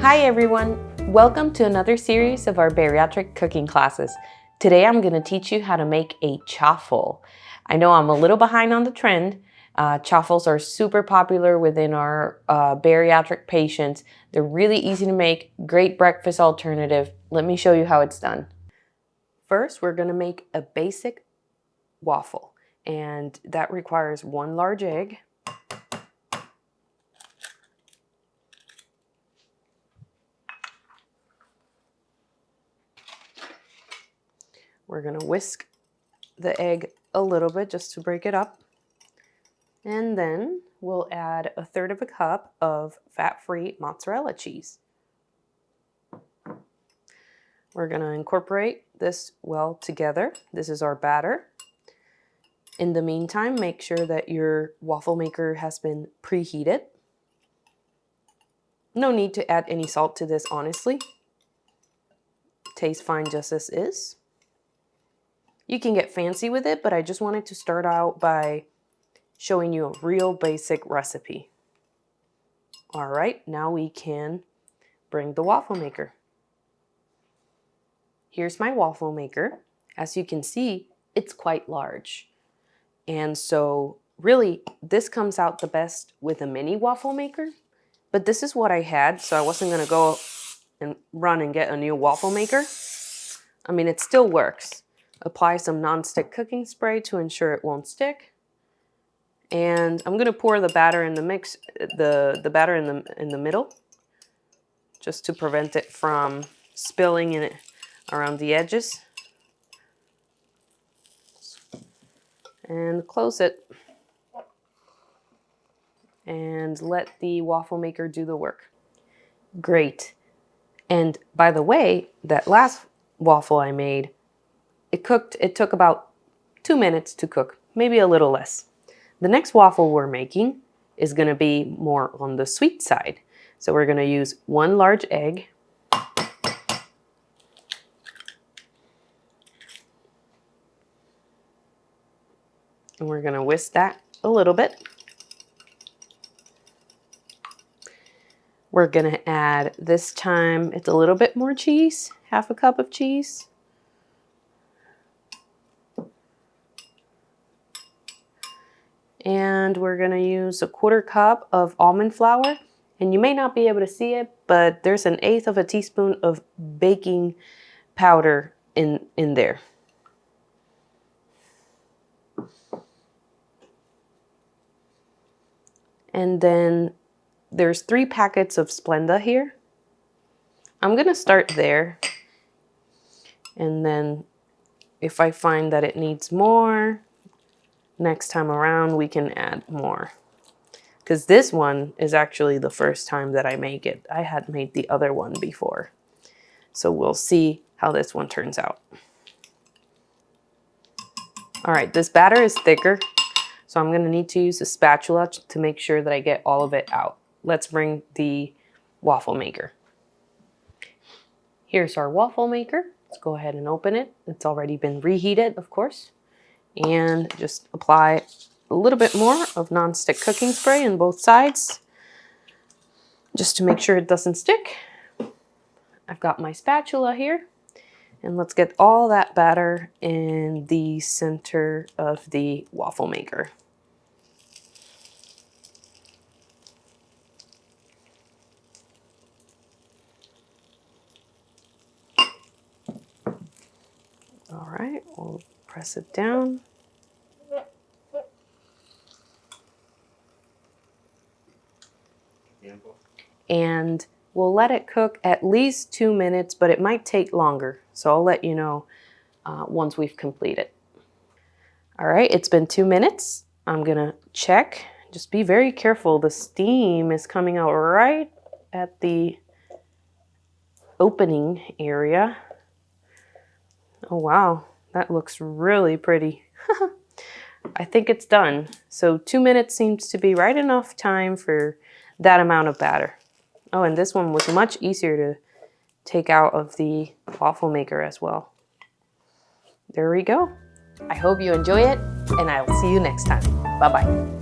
Hi everyone! Welcome to another series of our bariatric cooking classes. Today I'm going to teach you how to make a chaffle. I know I'm a little behind on the trend. Chaffles are super popular within our bariatric patients. They're really easy to make, great breakfast alternative. Let me show you how it's done. First, we're going to make a basic waffle, and that requires 1 large egg, we're going to whisk the egg a little bit just to break it up, and then we'll add 1/3 cup of fat-free mozzarella cheese. We're going to incorporate this well together. This is our batter. In the meantime, make sure that your waffle maker has been preheated. No need to add any salt to this, honestly. Tastes fine just as is. You can get fancy with it, but I just wanted to start out by showing you a real basic recipe. All right, now we can bring the waffle maker. Here's my waffle maker. As you can see, it's quite large. And so really, this comes out the best with a mini waffle maker. But this is what I had, so I wasn't gonna go and run and get a new waffle maker. I mean, it still works. Apply some non-stick cooking spray to ensure it won't stick. And I'm gonna pour the batter in the mix, the batter in the middle, just to prevent it from spilling in it around the edges. And close it. And let the waffle maker do the work. Great. And by the way, that last waffle I made, it took about 2 minutes to cook, maybe a little less. The next waffle we're making is gonna be more on the sweet side. So we're gonna use 1 large egg, and we're gonna whisk that a little bit. We're gonna add, this time, it's a little bit more cheese, 1/2 cup of cheese. And we're gonna use 1/4 cup of almond flour. And you may not be able to see it, but there's 1/8 teaspoon of baking powder in there. And then there's 3 packets of Splenda here. I'm gonna start there. And then if I find that it needs more, next time around we can add more. Because this one is actually the first time that I make it. I had made the other one before. So we'll see how this one turns out. All right, this batter is thicker, so I'm gonna need to use a spatula to make sure that I get all of it out. Let's bring the waffle maker. Here's our waffle maker. Let's go ahead and open it. It's already been reheated, of course. And just apply a little bit more of non-stick cooking spray on both sides, just to make sure it doesn't stick. I've got my spatula here, and let's get all that batter in the center of the waffle maker. All right, we'll press it down. And we'll let it cook at least 2 minutes, but it might take longer. So I'll let you know once we've completed. All right, it's been 2 minutes. I'm gonna check. Just be very careful. The steam is coming out right at the opening area. Oh wow, that looks really pretty. I think it's done. So 2 minutes seems to be right enough time for that amount of batter. Oh, and this one was much easier to take out of the waffle maker as well. There we go. I hope you enjoy it, and I will see you next time. Bye-bye.